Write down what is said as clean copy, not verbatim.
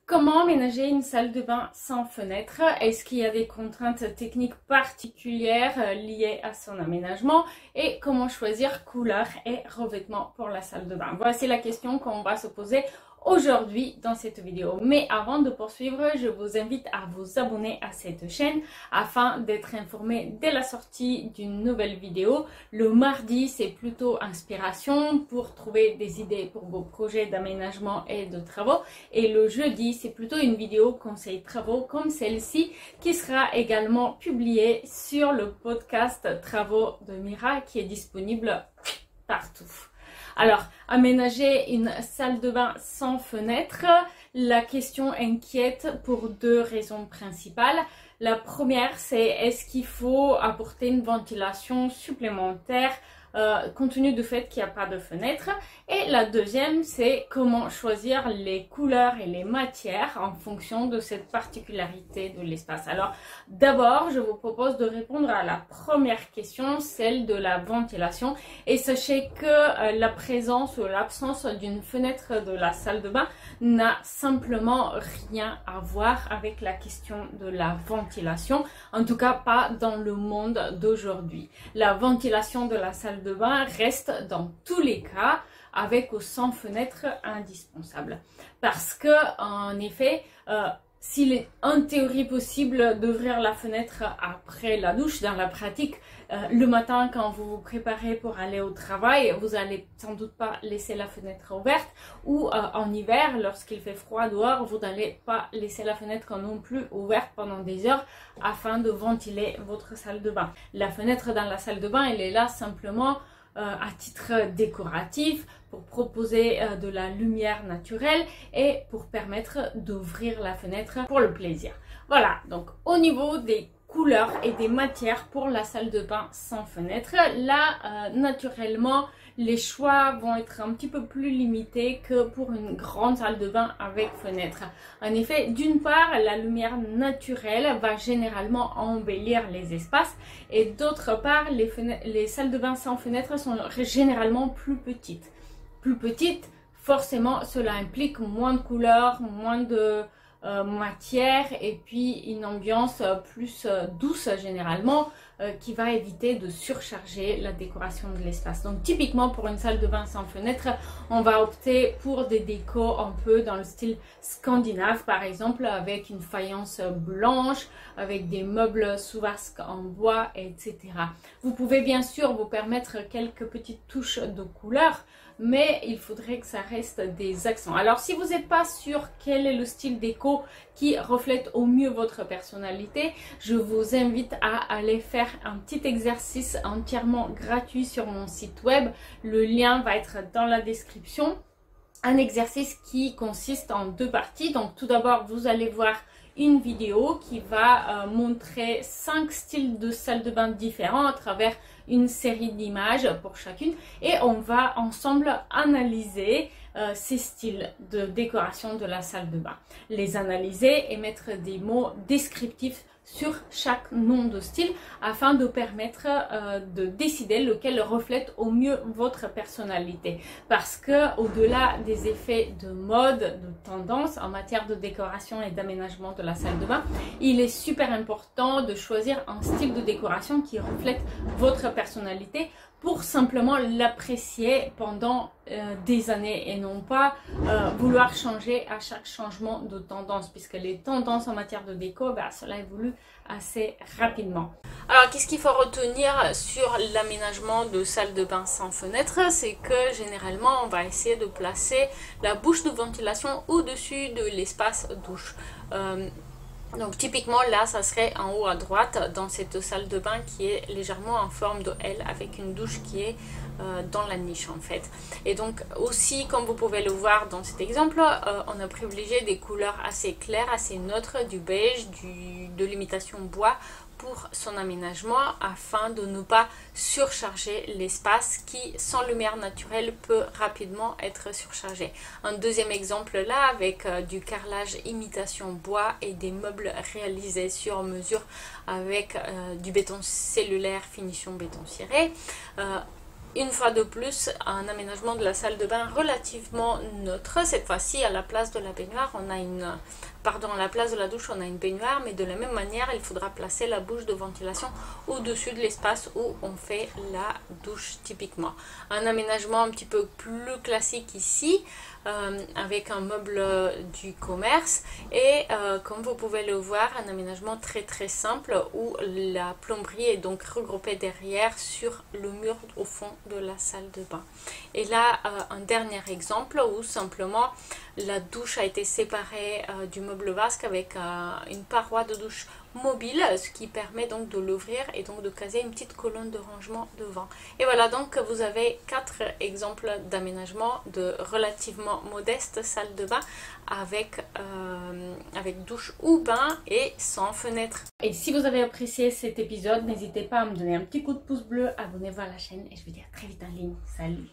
Comment aménager une salle de bain sans fenêtre? Est-ce qu'il y a des contraintes techniques particulières liées à son aménagement? Et comment choisir couleur et revêtement pour la salle de bain? Voici la question qu'on va se poser aujourd'hui dans cette vidéo. Mais avant de poursuivre, je vous invite à vous abonner à cette chaîne afin d'être informé dès la sortie d'une nouvelle vidéo. Le mardi, c'est plutôt inspiration pour trouver des idées pour vos projets d'aménagement et de travaux. Et le jeudi, c'est plutôt une vidéo conseil travaux comme celle-ci qui sera également publiée sur le podcast Travaux de Mira qui est disponible partout. Alors, aménager une salle de bain sans fenêtre, la question inquiète pour deux raisons principales. La première, c'est est-ce qu'il faut apporter une ventilation supplémentaire compte tenu du fait qu'il n'y a pas de fenêtre. Et la deuxième, c'est comment choisir les couleurs et les matières en fonction de cette particularité de l'espace. Alors, d'abord, je vous propose de répondre à la première question, celle de la ventilation. Et sachez que la présence ou l'absence d'une fenêtre de la salle de bain n'a simplement rien à voir avec la question de la ventilation. En tout cas, pas dans le monde d'aujourd'hui. La ventilation de la salle de bain reste dans tous les cas avec ou sans fenêtre indispensable. Parce que, en effet, s'il est en théorie possible d'ouvrir la fenêtre après la douche, dans la pratique, le matin quand vous vous préparez pour aller au travail, vous allez sans doute pas laisser la fenêtre ouverte, ou en hiver, lorsqu'il fait froid dehors, vous n'allez pas laisser la fenêtre non plus ouverte pendant des heures afin de ventiler votre salle de bain. La fenêtre dans la salle de bain, elle est là simplement à titre décoratif pour proposer de la lumière naturelle et pour permettre d'ouvrir la fenêtre pour le plaisir. Voilà, donc au niveau des couleurs et des matières pour la salle de bain sans fenêtre, là naturellement les choix vont être un petit peu plus limités que pour une grande salle de bain avec fenêtre. En effet, d'une part, la lumière naturelle va généralement embellir les espaces et d'autre part, les salles de bain sans fenêtre sont généralement plus petites. Plus petites, forcément, cela implique moins de couleurs, moins de matière et puis une ambiance plus douce généralement qui va éviter de surcharger la décoration de l'espace. Donc typiquement pour une salle de bain sans fenêtre, on va opter pour des décos un peu dans le style scandinave par exemple, avec une faïence blanche, avec des meubles sous vasque en bois, etc. Vous pouvez bien sûr vous permettre quelques petites touches de couleur, mais il faudrait que ça reste des accents. Alors si vous n'êtes pas sûr quel est le style déco qui reflète au mieux votre personnalité, je vous invite à aller faire un petit exercice entièrement gratuit sur mon site web. Le lien va être dans la description. Un exercice qui consiste en deux parties. Donc tout d'abord, vous allez voir une vidéo qui va montrer 5 styles de salle de bain différents à travers une série d'images pour chacune et on va ensemble analyser ces styles de décoration de la salle de bain. Les analyser et mettre des mots descriptifs sur chaque nom de style afin de permettre de décider lequel reflète au mieux votre personnalité. Parce que au-delà des effets de mode, de tendance en matière de décoration et d'aménagement de la salle de bain, il est super important de choisir un style de décoration qui reflète votre personnalité pour simplement l'apprécier pendant des années et non pas vouloir changer à chaque changement de tendance, puisque les tendances en matière de déco, cela évolue assez rapidement. Alors qu'est-ce qu'il faut retenir sur l'aménagement de salle de bain sans fenêtre? C'est que généralement on va essayer de placer la bouche de ventilation au-dessus de l'espace douche. Donc typiquement là ça serait en haut à droite dans cette salle de bain qui est légèrement en forme de L avec une douche qui est dans la niche en fait. Et donc aussi comme vous pouvez le voir dans cet exemple, on a privilégié des couleurs assez claires, assez neutres, du beige, de l'imitation bois pour son aménagement afin de ne pas surcharger l'espace qui sans lumière naturelle peut rapidement être surchargé. Un deuxième exemple là avec du carrelage imitation bois et des meubles réalisés sur mesure avec du béton cellulaire finition béton ciré. une fois de plus, un aménagement de la salle de bain relativement neutre. Cette fois-ci, à la place de la baignoire, on a à la place de la douche, on a une baignoire, mais de la même manière, il faudra placer la bouche de ventilation au-dessus de l'espace où on fait la douche typiquement. Un aménagement un petit peu plus classique ici, avec un meuble du commerce et comme vous pouvez le voir, un aménagement très simple où la plomberie est donc regroupée derrière sur le mur au fond de la salle de bain. Et là, un dernier exemple où simplement la douche a été séparée du meuble vasque avec une paroi de douche mobile, ce qui permet donc de l'ouvrir et donc de caser une petite colonne de rangement devant. Et voilà, donc vous avez 4 exemples d'aménagement de relativement modeste salle de bain avec douche ou bain et sans fenêtre. Et si vous avez apprécié cet épisode, n'hésitez pas à me donner un petit coup de pouce bleu, abonnez-vous à la chaîne et je vous dis à très vite en ligne. Salut!